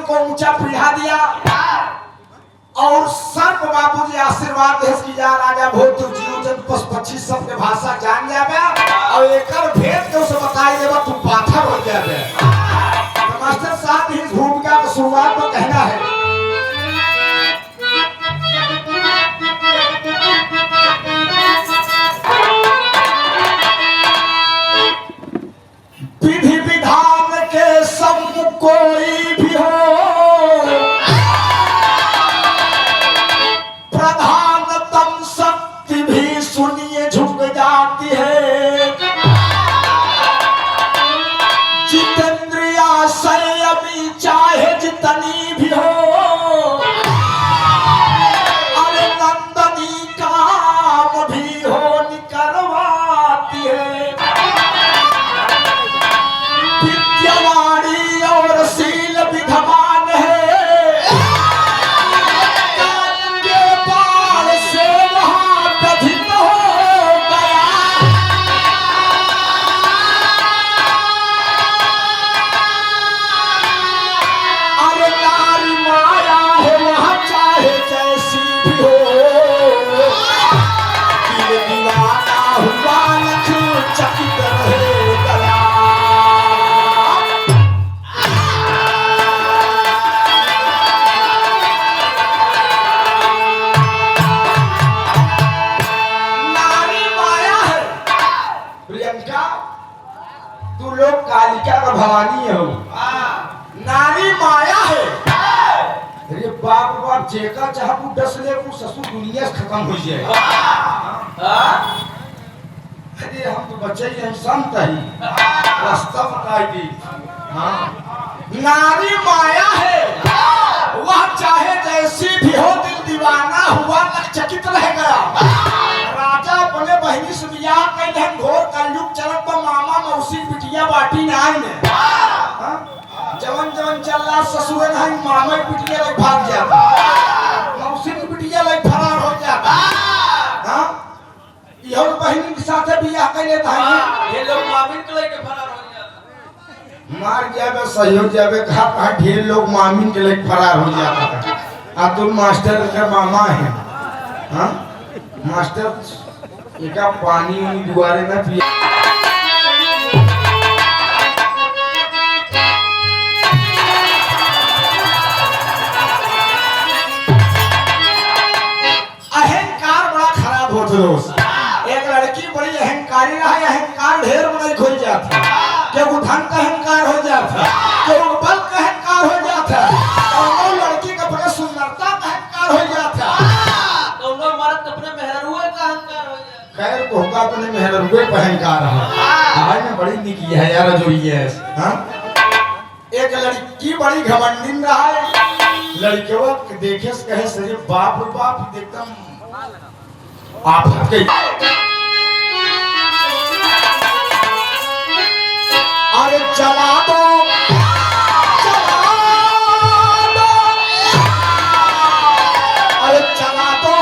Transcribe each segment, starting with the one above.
सिंहासन को ऊंचा पिढ़ा दिया और सर्प बाबूजी आशीर्वाद देश की जा राजा भोज जीव जंतु पशु पक्षी सब के भाषा जान जाबे और एकर भेद के उसे बताई देबा तू पाथर हो जाबे। तो मास्टर साहब इस भूमिका की शुरुआत में कहना है विधि विधान के सम्मुख कोई भी हो प्रधानतम शक्ति भी सुनिए झुक जाती है। जितेंद्रिया संयमी चाहे जितनी भी हो अरे नंदनी काम भी हो निकलवाती है। विद्यावाणी और शील विधवान है भवानी हो नारी माया है। अरे बाप बाप जेका चाहू दस ले को ससुर दुनिया से खत्म हो जाए। अरे हम तो बच्चे ही हैं संत ही रास्ता बताई दी। नारी माया है वह चाहे जैसी भी हो दिल दीवाना हुआ लक्षकित रह गया। राजा अपने बहनी से बियाह कर धन घोर कलयुग चलत पर मामा मौसी बिटिया बाटी ना आए ने जवन जवन चल रहा ससुर नहीं मामा बिटिया ले भाग जाता मौसी की बिटिया ले फरार हो जाता। हां यो बहनी के साथ बियाह कर लेता है ये लोग मामिन के लेके फरार हो जाता। मार जावे सही हो जावे कहा ढेर लोग मामिन के लेके फरार हो जाता। अतुल मास्टर का मामा है। हां मास्टर एका पानी दुआरे ना पिया अहंकार बड़ा खराब होता है। एक लड़की बड़ी अहंकारी रहा अहंकार ढेर बड़ा खोल जाता क्यों धन का अहंकार हो जाता क्यों बल का अहंकार हो जाता और लड़की का बड़ा सुंदरता का अहंकार हो जाता खैर को होगा अपने मेहरबे पहनकार है में बड़ी निकी है यार जो ये हां एक लड़की बड़ी घमंडिन रहा है। लड़कियों के देखे से कहे सही बाप रे बाप एकदम आप के अरे चला दो अरे चला दो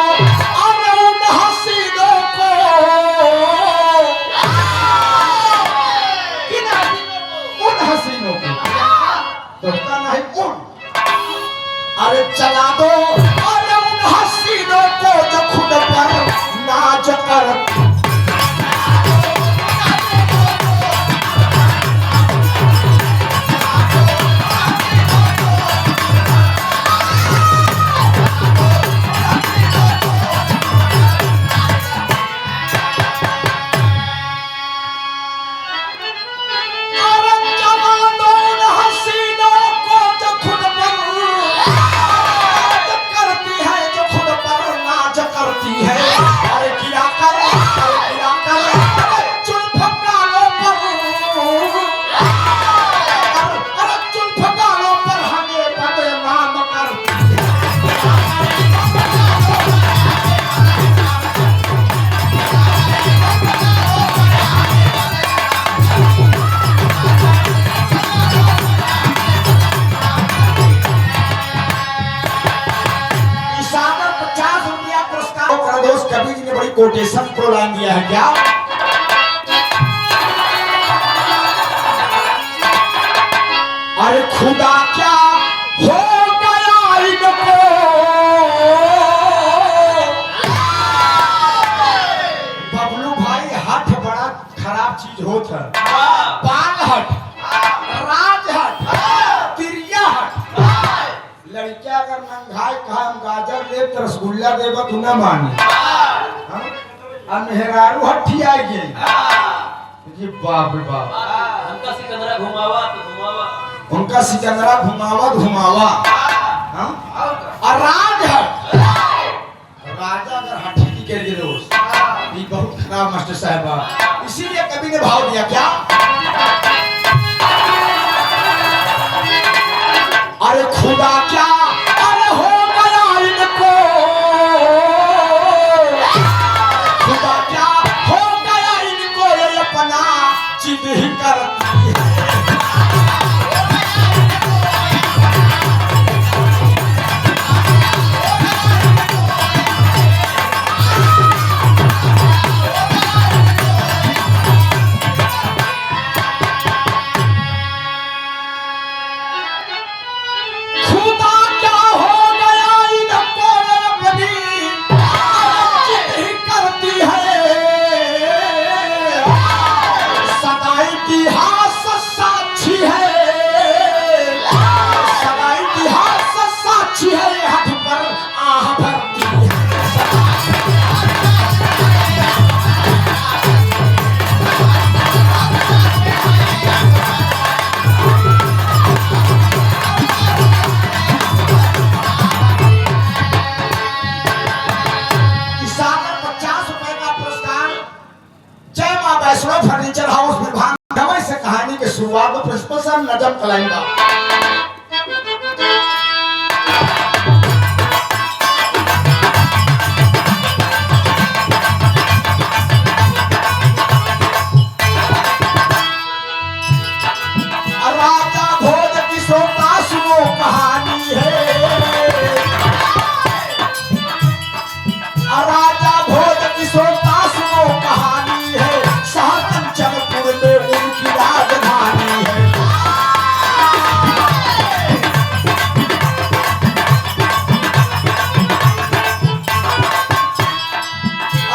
अरे चला दो अरे उन हसीनों को जो खुद पर नाच कर कोटेशन प्रोलान दिया है क्या अरे खुदा क्या हो लड़किया अगर मंगाई कहा हम गाजर ले तो रसगुल्ला देबा तू ना मानी। अब मेहरारू हट्ठी आई गई जी बाप रे बाप। उनका सिकंदरा घुमावा तो घुमावा, उनका सिकंदरा घुमावा घुमावा। और राज है राजा अगर हट्ठी की के लिए दोस्त ये बहुत खराब मास्टर साहब। इसीलिए कवि ने भाव दिया क्या, अरे खुदा क्या अरे हो गया इनको, खुदा क्या हो गया इनको, ये अपना जिद ही करती है। फर्नीचर हाउस में से कहानी के शुरुआत में प्रिंसिपल साहब नजम कलाइंगा। राजा भोज की सोता सुनो कहानी है, राजा भोज की सोता सुनो कहानी है, चंचलपुर में उनकी राजधानी है।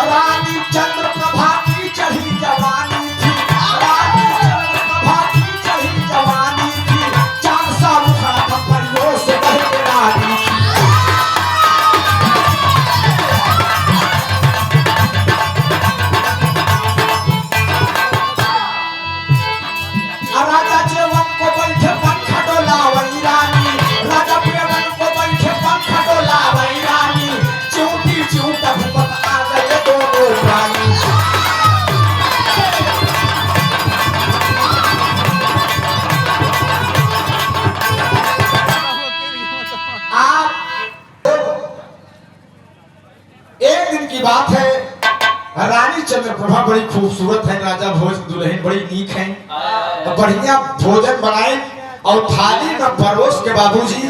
रानी चंद्रप्रभा की चढ़ी जवानी थी, रानी चंद्रप्रभा की चढ़ी जवानी थी, 4 साल खड़ा था परियों से बहरानी थी। राजा जेवन को बैठे पंखा डोला वही रानी, राजा प्रेमन को बैठे पंखा डोला वही रानी, चूंटी चूंटा भूपत आ गए दोनों प्राणी। आप एक दिन की बात है, रानी चंद्रप्रभा बड़ी खूबसूरत है, राजा भोज दुल्हन बड़ी नीक है, बढ़िया भोजन बनाए और थाली में परोस के बाबूजी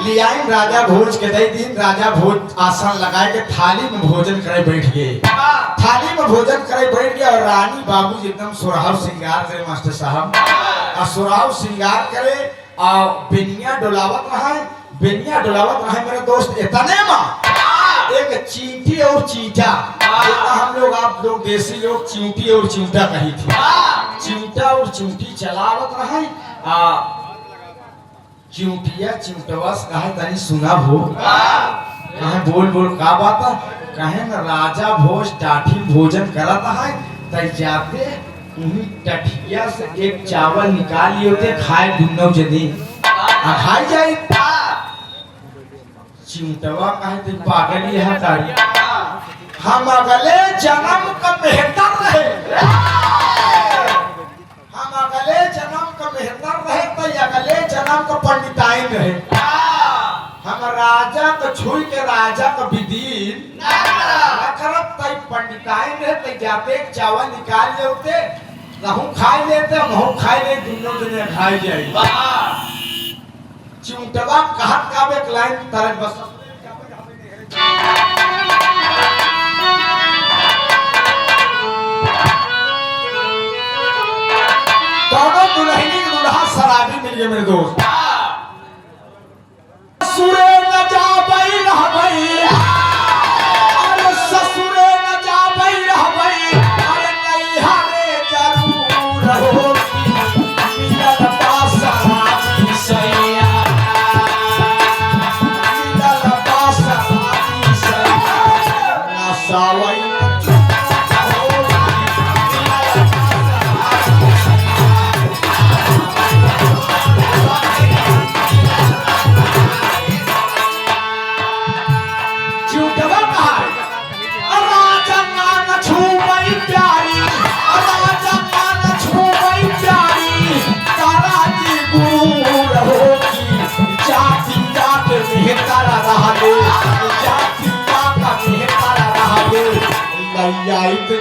ले आए, राजा भोज के दे दिन राजा भोज आसन लगाए के थाली में भोजन करे बैठ गए, थाली में भोजन करे बैठ गए और रानी बाबूजी एकदम सुराह श्रृंगार करे मास्टर साहब, और सुराह श्रृंगार करे और बेनिया डोलावत रहा, बेनिया डोलावत रहा मेरे दोस्त। इतने में एक चींटी और चींटा, हम लोग आप लोग देसी लोग चींटी और चिंटा कही थी, चिंटा और चिंटी चलावत रहे, चिंटिया चिंटवा से कहे तनी सुना भो, कहे बोल बोल का बात, कहे न राजा भोज टाठी भोजन करता है, तय जाते उन्हीं टठिया से एक चावल निकाल लिए होते, खाए दुन्नों जनी खाई जाए। चिंटवा कहे तो पागल ही है तारी, हम अगले जन्म का मेहतर रहे, हम अगले जन्म का मेहतर रहे तो अगले जन्म का पंडिताइन रहे, हम राजा को छुई के राजा का विदीन करब तई पंडिताइन रहे, तो जाते एक चावल निकाल लेते, रहू खाई लेते, महू खाई ले, दोनों जने खाई जाए। चिंटवा कहत का एक लाइन तरह बस दोनों दुल्हनी के दूल्हा शराबी मिल गए मेरे दोस्त। ससुरे न जाबई रहबई, अरे ससुरे न जाबई रहबई, अरे नैहरे जरूर होती मिलल बा शराबी सैया।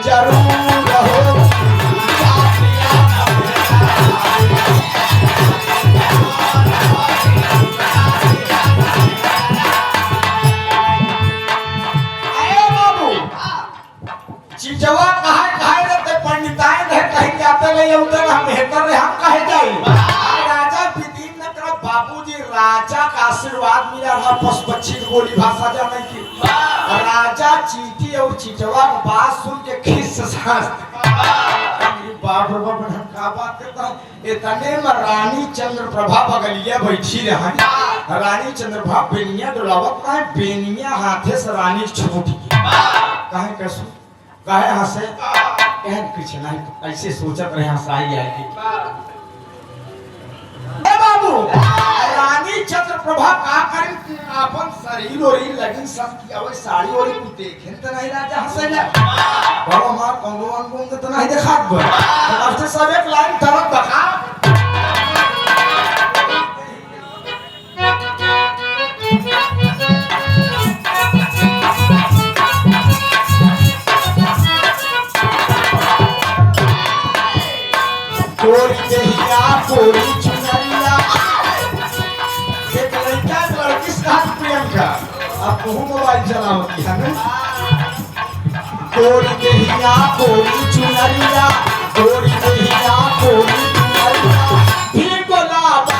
जरूर होगी। अरे बाबू चीजवा कहे रहते पंडिताए रहे कहीं जाते रहे उधर हम बेहतर रहे हम कहे जाए राजा विदीन ने कहा बाबूजी राजा का आशीर्वाद मिला था पशुपक्षी की बोली भाषा जाने की राजा चींटी और चीचवा की बात सुन के खिस बाप रे बाप हम का बात करता इतने में रानी चंद्रप्रभा बगलिया बैठी रही रानी चंद्रप्रभा बेनिया डुलावत है बेनिया हाथे से रानी छूटी काहे कसू काहे हंसे कहे कुछ नहीं ऐसे सोचत रहे हंसाई आएगी ए बाबू रानी चंद्रप्रभा का करी अपन शरीर ओरी लगी सब की अवे साड़ी ओरी को देखे त नहीं राजा हंसे ले बाबा मार कंगोन को त नहीं देखात बा अब से सब एक लाइन तरफ बका कोरी देहिया कोरी चुनरिया एक लड़का लड़की से हाथ प्रियंका अब तू मोबाइल चलावती है ना कोरी देहिया कोरी चुनरिया कोरी देहिया कोरी चुनरिया भी गुलाब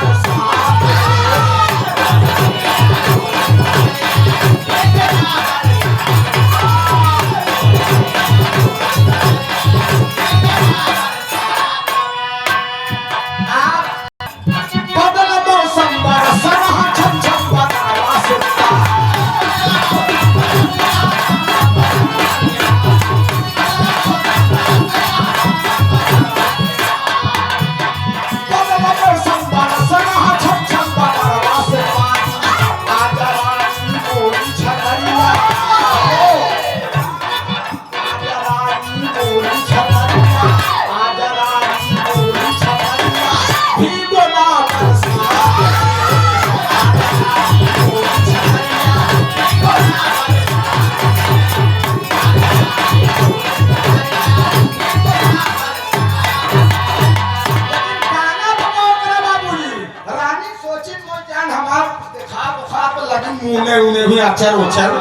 उन्हें भी अचर उचर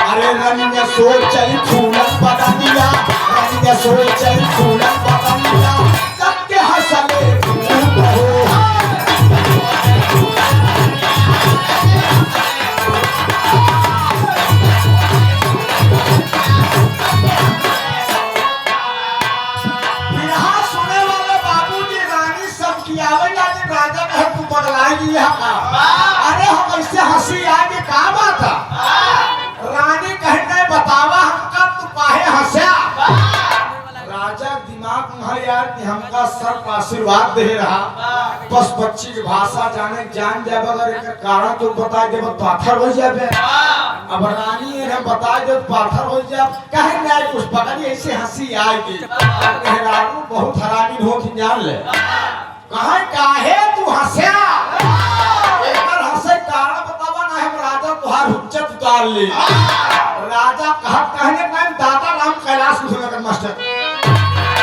अरे रानी ने सोच चली फूलन बता दिया रानी ने सोच चली फूलन बता दिया तब के हंसले हो बिरहा सुने वाले बाबूजी रानी सब की आवेला राजा कहे तू बदलाई अरे हम ऐसे हंसी आगे का बात है रानी कहते बतावा हमका तू काहे हंसा राजा दिमाग में यार कि हमका सर आशीर्वाद दे रहा बस बच्ची की भाषा जाने जान जाए अगर एक कारण तो बता दे पाथर हो जाए अब रानी ने बता दे पाथर हो जाए कहे नहीं कुछ पकड़ी ऐसे हंसी आएगी कहरारू बहुत हरामी हो कि जान ले कहे काहे तू हंसा कारण बतावा ना हम राजा तुहार हुज्जत उतार ले राजा कहने का दादा राम कैलाश कुशनगर मास्टर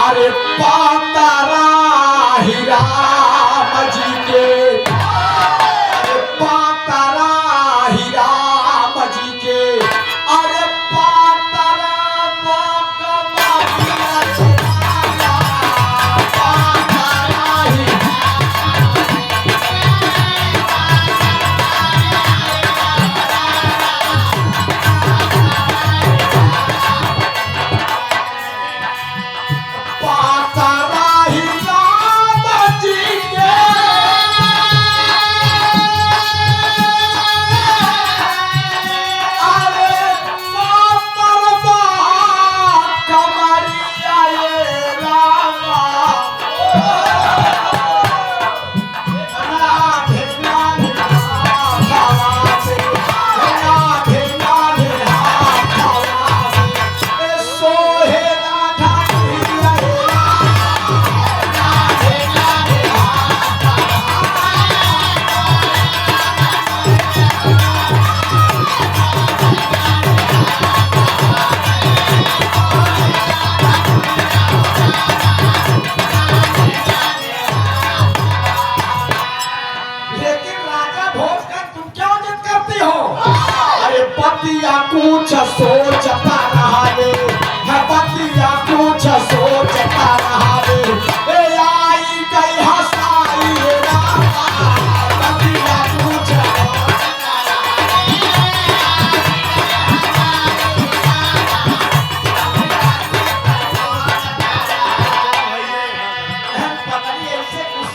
अरे पातारा हीरा मजी के अरे पातारा हीरा मजी के अरे पातारा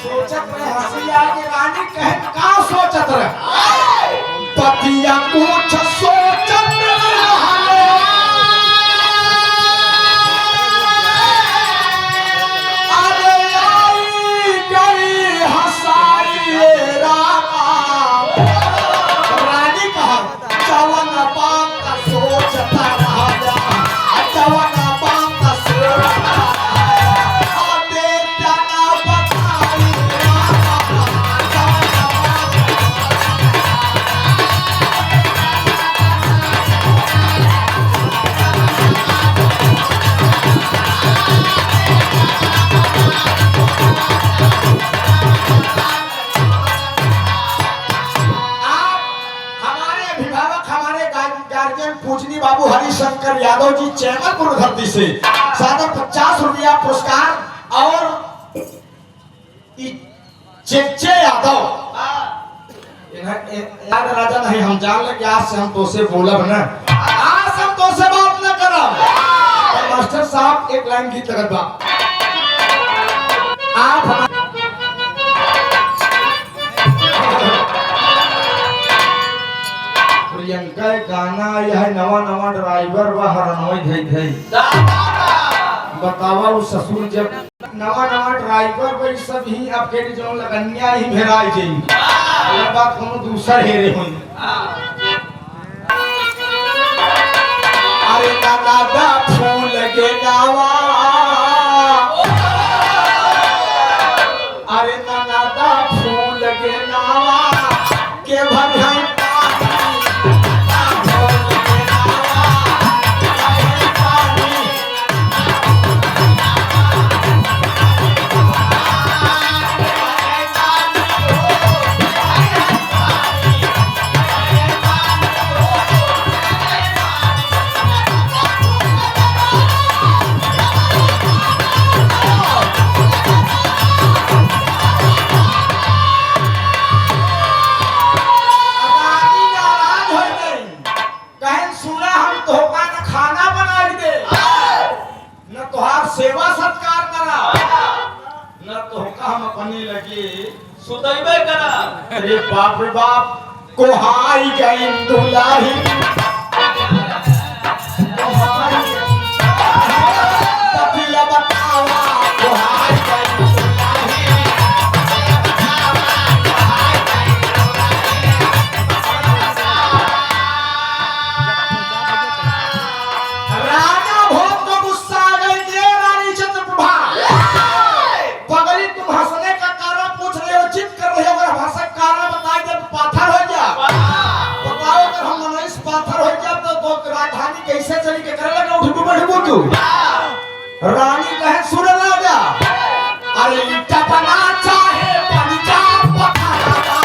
सोचत रहे हसिया के रानी कहे का सोचत रहे पतिया कुछ सोचत रहे अरे आई गई हसाई रामा रानी कहा चवन बाप का सोचता रहा जा चवन बाप का सोचता पूजनी बाबू हरिशंकर यादव जी चैनलपुर धरती से सादर 50 रुपया पुरस्कार और चेचे यादव याद राजा नहीं हम जान लगे आज से हम तो से बोलब ना आज हम तो से बात ना करब मास्टर साहब एक लाइन गीत लगत बा आप प्रियंका गाना यह नवा नवा ड्राइवर व हरनोई धई धई बतावा वो ससुर जब नवा नवा ड्राइवर व सब ही आपके जो लगनिया ही भेराई जाई ये बात कोनो दूसर हेरे होई अरे दादा फूल के नावा अरे दादा फूल के नावा के भरई सेवा सत्कार करा न तो हम अपने लगे सुतैबे करा अरे बाप रे बाप कोहाई गई दुलाही पतिया बतावा कोहाई गई राजा भोग को गुस्सा आ गई हंसने का कारण पूछ रहे हो चित कर रहे हो अगर भाषा कारण बताए दे पाथर हो जा बताओ अगर हम मनुष्य पाथर हो जा तो राजधानी कैसे चली के करे लगा उठबू बैठबू तू रानी कहे सुन राजा अरे ईटा बना चाहे बन जा पथरावा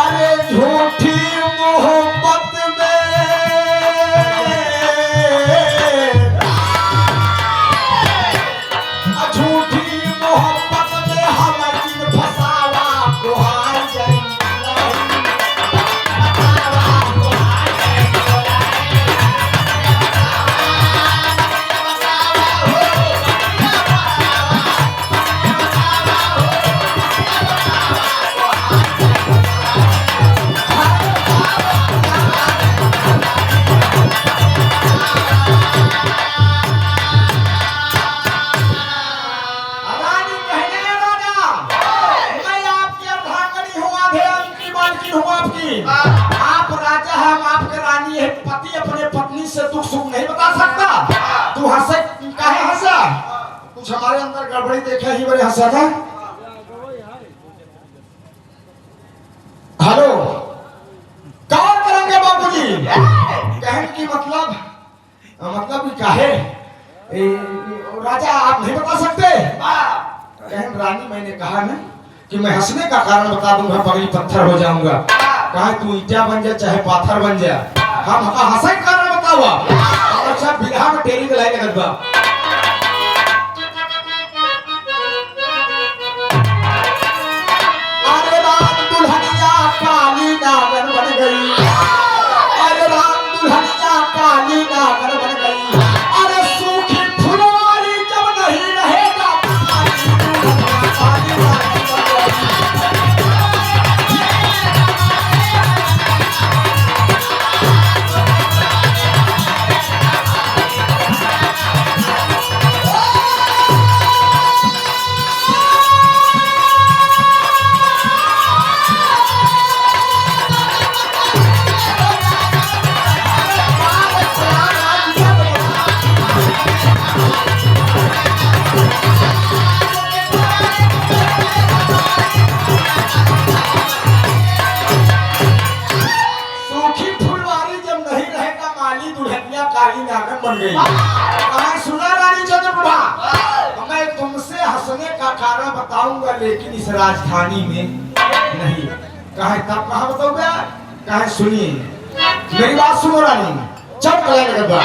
अरे झूठी मोहब्बत में झूठी मोहब्बत में हम दिन फसावा कोहाई गई आप राजा है हम आपके रानी है पति अपने पत्नी से दुख सुख नहीं बता सकता तू हंसे काहे हंसा कुछ हमारे अंदर गड़बड़ी देखे ही बड़े हंसा था हेलो कौन करेंगे बाबूजी कहने की मतलब काहे राजा आप नहीं बता सकते कहन रानी मैंने कहा ना कि मैं हंसने का कारण बता दूंगा पगली पत्थर हो जाऊंगा कहा तू ईटा बन जा चाहे पाथर बन जा हम हंसे का कारण बतावा और सब बिरहा में टेरी के लायक लगबा अरे रात दुल्हनिया काली नागन बन रानी नागन बन गई। कहा सुना रानी चंद्रप्रभा, मैं तुमसे हंसने का कारण बताऊंगा लेकिन इस राजधानी में नहीं। कहा तब कहा बताओगे? कहा सुनिए मेरी बात सुनो रानी। चल कला लगा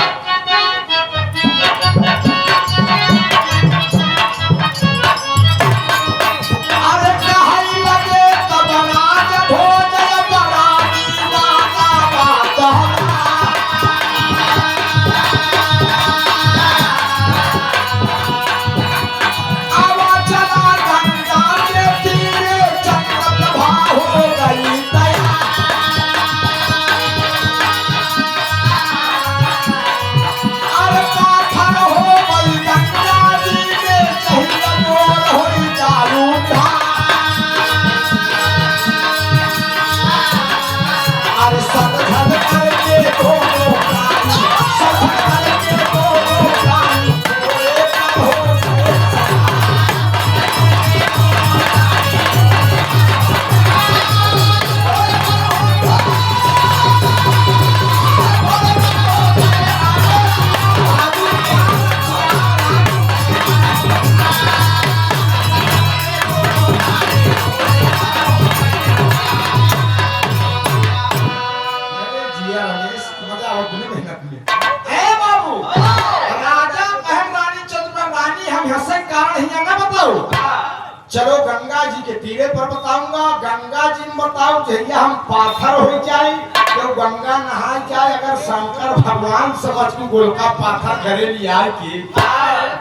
चलो गंगा जी के तीरे पर बताऊंगा। गंगा जी में बताओ जहिया हम पाथर हो जाए तो गंगा नहा जाए। अगर शंकर भगवान समझ को गोलका पाथर करे लिया के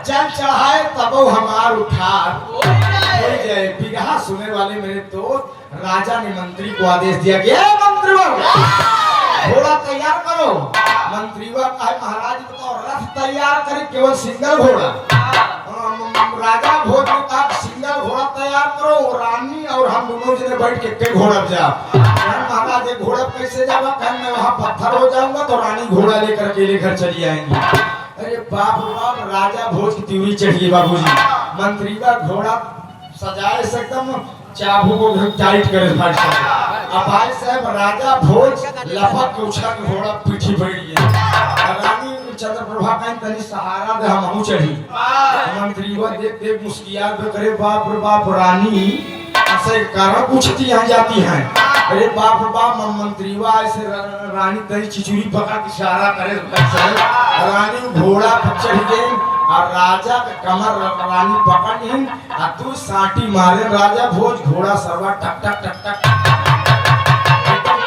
जल चढ़ाए तब हमार उठार हो जाए। बिगहा सुने वाले मेरे दोस्त राजा ने मंत्री को आदेश दिया कि मंत्रीवर घोड़ा तैयार करो। मंत्रीवर कहे महाराज बताओ रथ तैयार करे केवल सिंगल घोड़ा। राजा भोज ने कहा सिंगल घोड़ा तैयार करो। रानी और हम दोनों जने बैठ के घोड़ा जा। महाराज एक घोड़ा कैसे जावा? कहीं मैं वहां पत्थर हो जाऊंगा तो रानी घोड़ा लेकर अकेले घर चली आएंगी। अरे बाप रे बाप, राजा भोज की त्योरी चढ़ी बाबूजी। मंत्री का घोड़ा सजाए से एकदम चाबू को टाइट करे भाई साहब। अब भाई साहब राजा भोज लपक के उछल के घोड़ा पीठी बैठ गया। रानी चंद्रप्रभा का तनी सहारा दे हम चढ़ी। मंत्री वो देख देख मुस्किया करे बाप रे बाप, रानी ऐसे कारण पूछती यहाँ जाती हैं। अरे बाप रे बाप, मंत्री वो ऐसे रानी तनी चिचुरी पकड़ के इशारा करे रानी घोड़ा पर चढ़ गई और राजा के कमर रानी पकड़ नहीं और तू साटी मारे। राजा भोज घोड़ा सरवा टक टक टक टक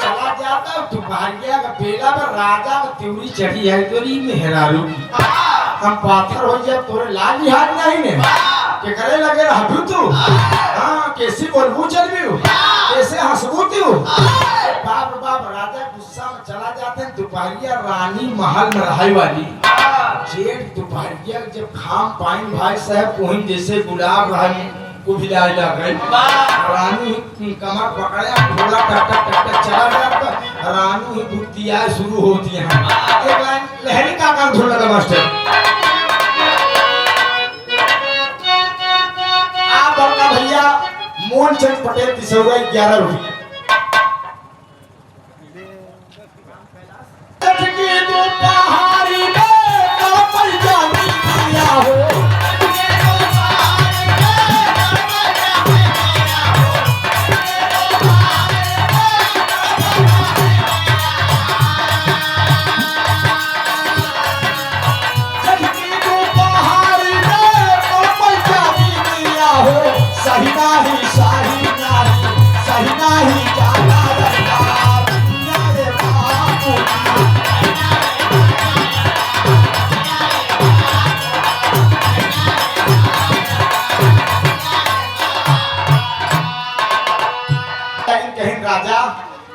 चला जाता। तू भाग्य का बेला में राजा की त्योरी चढ़ी है तोरी मेहरारू की। हम पाथर हो जाए तोरे लाल लिहाज नहीं ने के करे लगे रहबू तू। हां कैसी बोलबू चलबू, कैसे हंसबू तू। बाप बाप, राजा गुस्सा में चला जाते हैं। दोपहरिया रानी महल में रहाई वाली जेठ दोपहरिया जब खाम पाइन भाई साहब कोहिन जैसे गुलाब रानी को भिलाई लग गई। रानी कमर पकड़ा घोड़ा टक टक टक टक चला गया। रानी ही भुतिया शुरू होती है। एक लाइन लहरी का काम ढूंढ लगा मास्टर। आप बड़का भैया मोहनचंद पटेल की सौगाई 11 रुपये।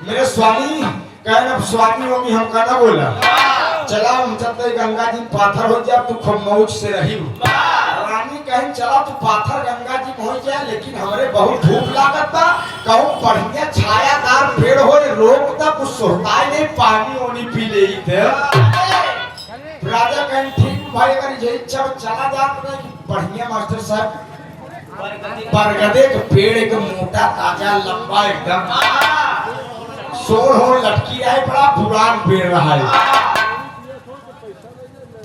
मेरे स्वामी कहना स्वामी मम्मी हम कहना बोला चला हम चलते गंगा जी पाथर हो जाए तू खूब मौज से रही। रानी कहीं चला तू पाथर गंगा जी पहुंच जाए लेकिन हमरे बहुत धूप लागत बा। कहूं बढ़िया छायादार पेड़ हो लोग तक कुछ सोहताई नहीं पानी ओनी पी ले थे। राजा कहीं ठीक भाई अगर ये इच्छा चला जाता है बढ़िया मास्टर साहब बरगदे के पेड़ एक मोटा ताजा लंबा एकदम सोर हो लटकी रहे बड़ा पुरान पेड़ रहा है।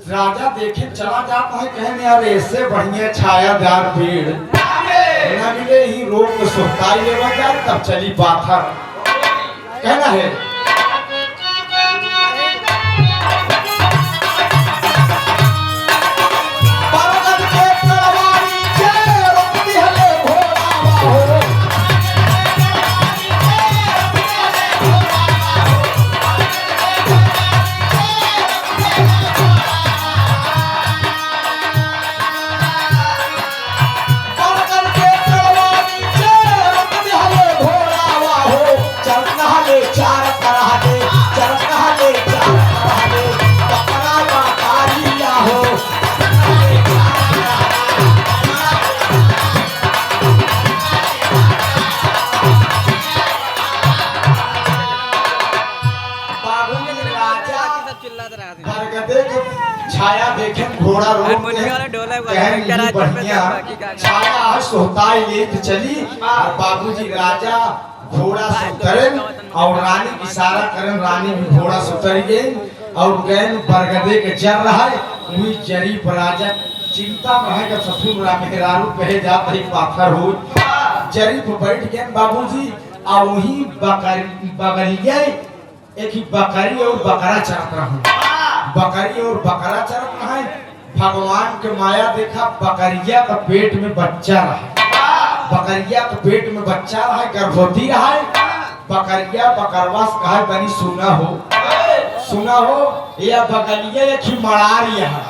राजा देखे चला जाता है, कहने यार ऐसे बढ़िया छायादार पेड़ न मिले ही रोक के सुखताई लेवा जाए, तब चली पाथर। कहना है छाया देखे घोड़ा रोड बढ़िया छाया सोहताई लेके चली। बाबूजी राजा घोड़ा से उतरे और रानी की इशारा करें, रानी भी घोड़ा से उतर गई और गए बरगदे के जर रहा है। वही जरी पर राजा चिंता में है कि ससुर मेहरारू कहे जात ही पाथर हो। जरी पर बैठ गए बाबूजी और वही बकरिया एक ही बकरी और बकरा चरत रहा। बकरी और बकरा चरत रहा है। भगवान के माया देखा, बकरिया का पेट में बच्चा रहा, बकरिया के पेट में बच्चा रहा, गर्भवती रहा है। बकरिया बकरवा से कहा बनी सुना हो या बगलिया एक ही मड़ारिया है,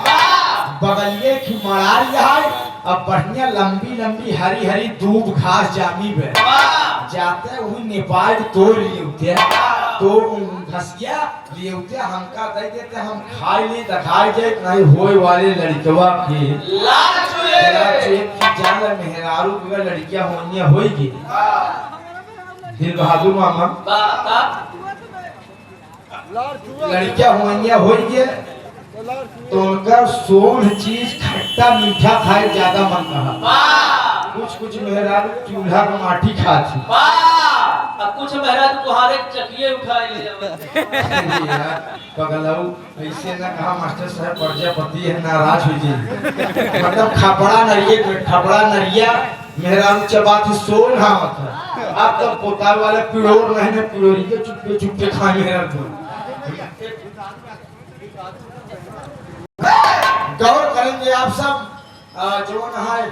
बगलिया की मड़ारिया है। अब बढ़िया लंबी लंबी हरी हरी दूब घास जामी बे जाते हुई नेपाल तोड़ लिए तो घसिया लिए हमका दे देते, हम खाई ले दिखाई जाए नहीं होए वाले लड़कवा के जान मेहरारू के लड़कियां होनिया होएगी। दिल बहादुर मामा लड़कियां होनिया होएगी तो उनका सोन चीज खट्टा मीठा खाए ज्यादा मन कहा। कुछ मेहरारू चूल्हा का माटी खाती, कुछ मेहरारू तुम्हारे चकिए उठाए ले पगलाऊ ऐसे ना कहा मास्टर साहब प्रजापति है नाराज हो जी। मतलब खपड़ा नरिया मेहरारू चबाती सोन हाथ है। अब तो पोताल वाले पिड़ोर रहने पिड़ोरी के चुपके चुपके खाए मेहरारू। गौर करेंगे आप सब जो न है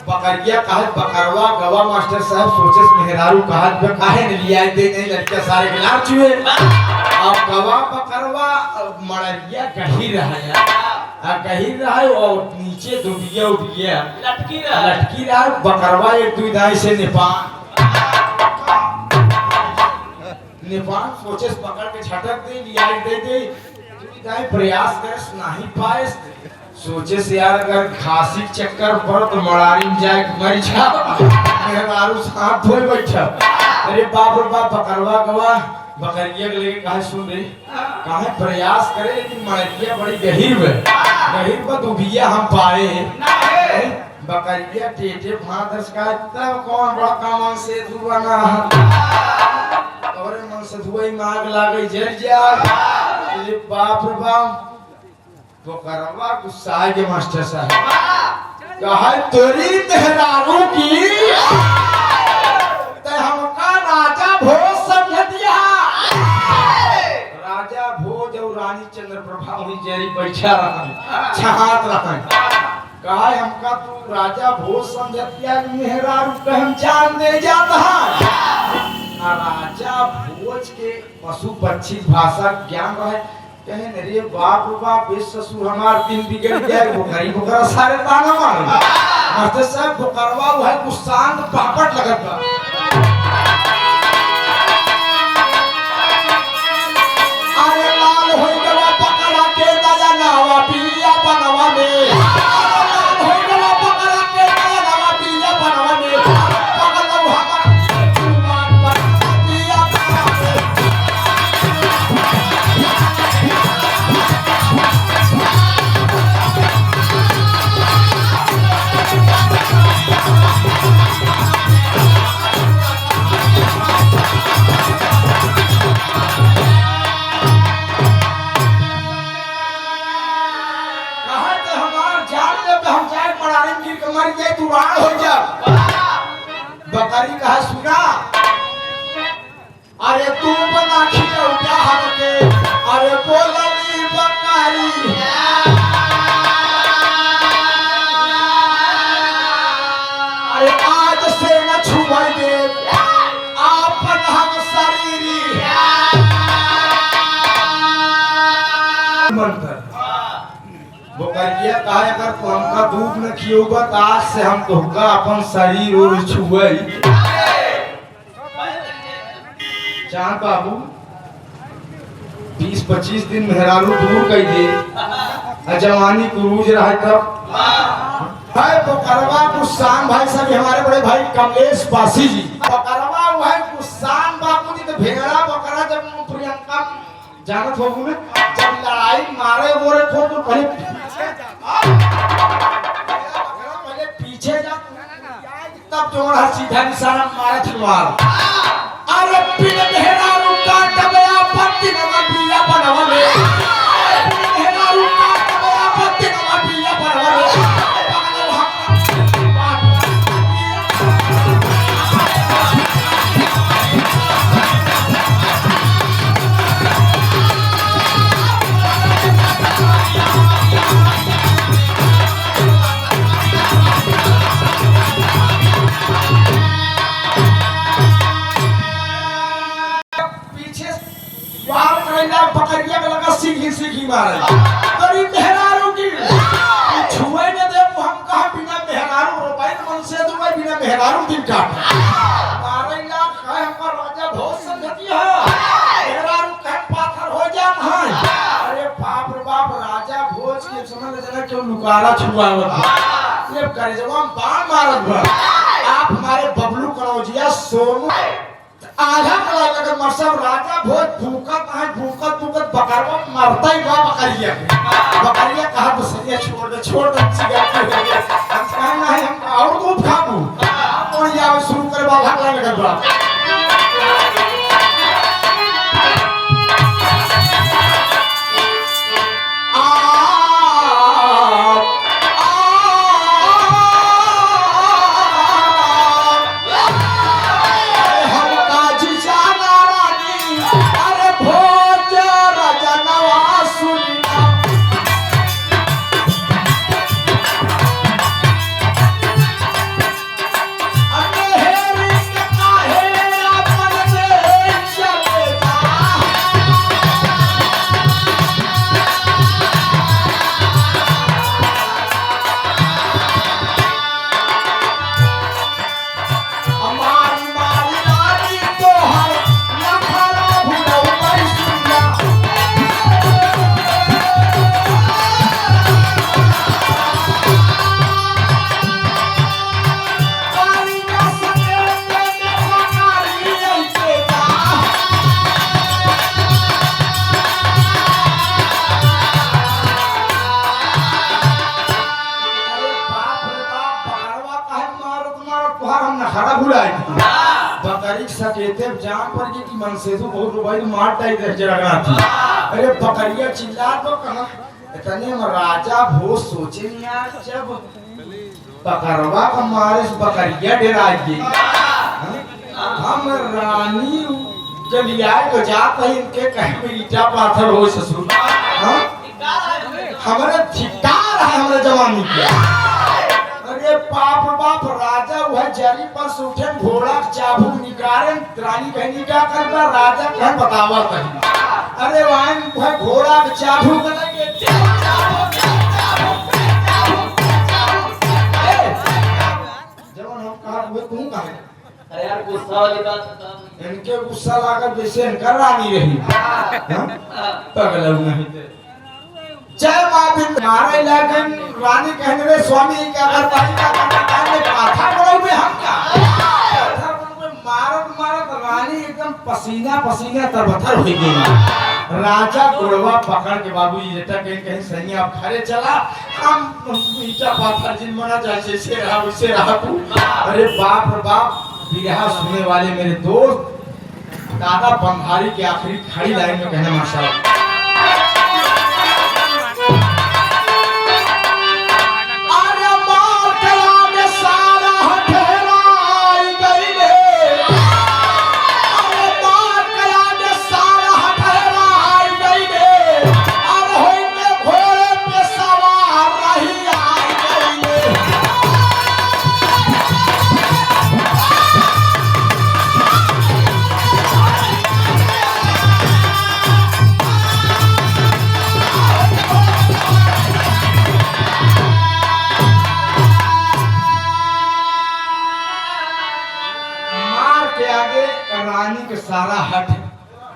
बकरिया कहा बकरवा गवा मास्टर साहब सोचे मेहरारू कहा काहे न लिया दे नहीं लड़कियां सारे गिलार चुए। अब गवा बकरवा मड़रिया गहीर रहा और नीचे दुबिया उबिया लटकी रहा। बकरवा एक दुई दाई से नेपाल सोचे पकड़ के झटक दे लिया दे प्रयास कर नहीं पाए। सोचे से यार अगर खांसी चक्कर पर तो मड़ारी में जाए मर जा मेहरारू साथ धोए बैठा। अरे बाप रे बाप बकरवा गवा बकरिया के लेके कहा सुन रे कहा प्रयास करे लेकिन मड़रिया बड़ी गहीर पर दुबिया हम पाए बकरिया टेटे फादर्स का तब कौन बड़ा काम से दुआना और मन से धुआई मांग लागे जल जा। अरे बाप रे बाप तो करवा गुस्सा के मास्टर साहब कहा तेरी मेहरारू की ते हमका राजा भोज समझ दिया। राजा भोज और रानी चंद्रप्रभा हुई जेरी बैठा रहा छहात रहा। कहा हमका तू राजा भोज समझ दिया मेहरारू के हम जान दे जाता है। राजा भोज के पशु पक्षी भाषा ज्ञान रहे कहे रे बाप रे बाप इस ससुर हमार दिन बिगड़ गया भोकरी भोकरा सारे ताना मार मास्टर साहब भोकरवा है गुस्सान पापट लगत बा। अरे लाल होई गवा पकड़ा के दादा नावा पिया बनवा में लाल होई गवा पकड़ा के दादा नावा पिया बनवा में पकड़ लो भागा जुबान पर पिया भैया कहा अगर तू हमका दूध न खियोगा तो आज से हम तुमका अपन शरीर और छुए चाँद बाबू 20-25 दिन मेहरारू दूर कई दे जवानी क्रूज रहा तब भाई बकरवा कुशान भाई सब हमारे बड़े भाई कमलेश बासी जी बकरवा भाई कुशान बाबू जी तो भेड़ा बकरा जब प्रियंका जानत हो ने जब लड़ाई मारे मोरे को तो पहले पीछे जा तब जो सीधा निशाना मारे तलवार अरे पिन भेड़ा रुका टबया पत्ती नवा बिया बनवले पिन भेड़ा रुका टबया पत्ती नवा बिया बनवले बकरिया का लगा सीखी मारे तरी मेहरारू की छुए न दे हम कहा बिना मेहरारू रुपए मन से दुबई बिना मेहरारू दिन काट मारे ला कहे हमका राजा बहुत संगति है मेहरारू कहे पाथर हो जान है अरे बाप रे बाप राजा भोज के समझ जना क्यों लुकारा छुआवत ये करे जब हम बाण मारत बा आप हमारे बबलू कनौजिया सोनू आधा कला लगा मरसब राजा भोज भूकत बकरवा मरता ही बा बकरिया कहा तो सरिया छोड़ दे सिगरेट हम कहा नहीं हम और दूध खाबू और या शुरू करे बा भागला लगा बा बकरी सकेते जान पर के कि मन से तो बहुत रुपए तो मार टाइट रह जरगा थी अरे बकरिया चिल्ला तो कहां इतने में राजा भोज सोचे नहीं यार जब बकरवा का मारे बकरिया डरा गई हम रानी के लिया तो जात है इनके कहीं में ईटा पाथर हो ससुर हां हमारे धिक्कार है हमारे जवानी के अरे बाप राजा वह जरी पर उठे घोड़ा चाबू निकारे रानी कहनी क्या करता राजा कह बतावा कहीं अरे वह घोड़ा चाबू करेंगे जब हम कहा वो तू कहा अरे यार गुस्सा वाली बात बता इनके गुस्सा लाकर जैसे इनका रानी रही पगला नहीं थे जय मां बिन मारे लगन रानी कहने रे स्वामी क्या करता है क्या करता है पाथा बड़ो में हम का पाथा बड़ो में मारत रानी एकदम पसीना तरबतर हो गई राजा गोड़वा पकड़ के बाबू ये लेटा कहीं सही आप खड़े चला हम ईटा पाथर जिन मना जैसे से रहा वैसे रहा तू अरे बाप रे बाप बिरहा सुनने वाले मेरे दोस्त दादा बंधारी के आखिरी खड़ी लाइन में कहना माशाल्लाह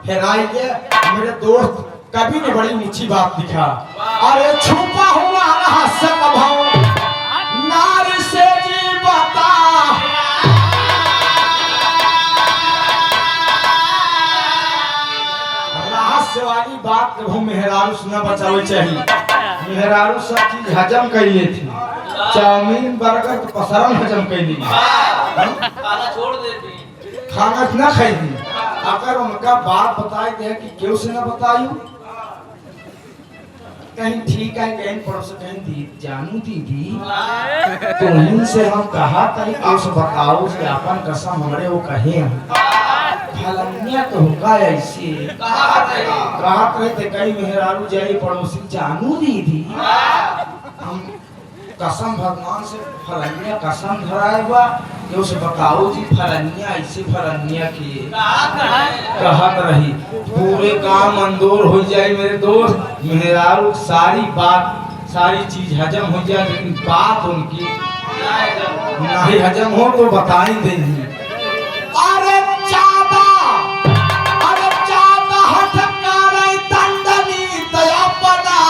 हेराई के मेरे दोस्त कभी ने बड़ी ऊंची बात लिखा। अरे छुपा हुआ रहस्य कभाओ नारी से जी बता, रहस्य वाली बात कभू मेहरारू से न बचावे चाहिए। मेहरारू सब चीज हजम कर लिए थी, चाउमीन बर्गर तो पसरन हजम कर ली, खाना छोड़ देती। खाना न खाई दी। अगर उनका बात बताए थे कि क्यों से न बतायू, कहीं ठीक है कहीं पड़ोस कहीं दी जानू दीदी तो उनसे हम कहा कहीं क्यों से बताओ कि अपन कसम हमरे वो कहे हैं फलनिया तो होगा ऐसे कहा थे कहीं मेहरारू जाई पड़ोसी जानू दीदी हम कसम भगवान से फलनिया कसम धराए बा कि उसे बताओ जी फलनिया ऐसे फलनिया की कहत रही पूरे काम अंदोर हो जाए मेरे दोस्त। मेहरारू सारी बात सारी चीज हजम हो जाए लेकिन बात उनकी नहीं हजम हो तो बता ही देंगी। अरे चादा हटकारे दंडनी तया पदा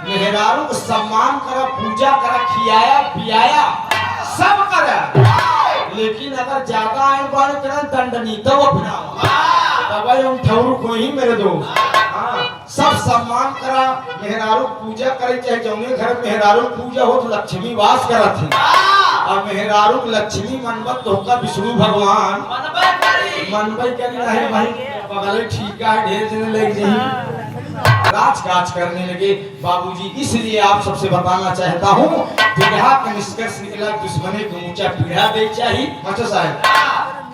मेहरारू को सम्मान करा पूजा करा खियाया पियाया सब करा, लेकिन अगर ज्यादा आए बार करा दंडनी तो अपना तब हम ठौरू को ही मेरे दोस्त सब सम्मान करा। मेहरारू पूजा करे चाहे जौने घर मेहरारू पूजा हो तो लक्ष्मी वास करा थी और मेहरारू लक्ष्मी मनबत तो होगा विष्णु भगवान मनबई करी नहीं भाई बगल ठीक है ढेर दिन लग जाए राज काज करने लगे। बाबूजी इसलिए आप सबसे बताना चाहता हूँ पीढ़ा का निष्कर्ष निकला दुश्मने को ऊंचा पीढ़ा दे चाहिए मास्टर साहब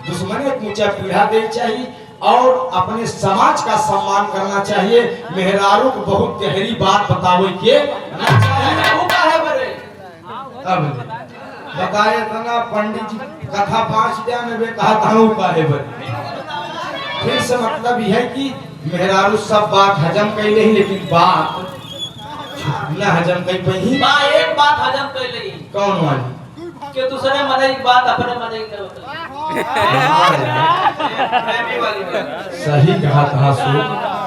दुश्मने को ऊंचा पीढ़ा दे चाहिए और अपने समाज का सम्मान करना चाहिए। मेहरारू को बहुत गहरी बात बतावे के अब बताए तना पंडित जी कथा 5 दिन में कहा था काहे बरे फिर से मतलब यह है कि मेहरारू सब बात हजम कर ले लेकिन बात न हजम कर पाई। एक बात हजम कर ली कौन वाली कि दूसरे मने की बात अपने मने की करो प्रेमी वाली सही कहा था सो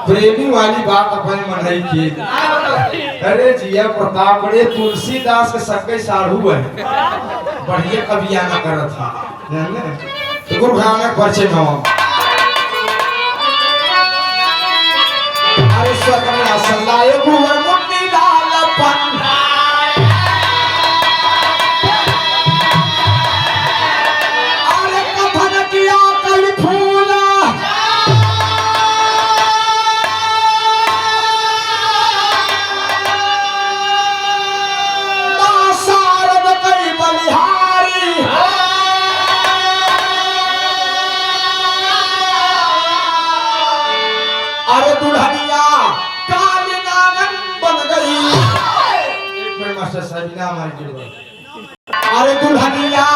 प्रेमी वाली बात अपने मन की। अरे जिया प्रताप बड़े तुलसीदास के सबके साढ़ू है बढ़िया कविया न करत था तो गुरु भयानक परिचय में अरे स्वतंत्र सल्लाए गुरुवर मुन्नी लाल पन अरे कथन किया कल फूला शारद कई बलिहारी अरे दुल्हनिया काल नागन बन गई। एक मिनट मास्टर साहब ना मार अरे दुल्हनिया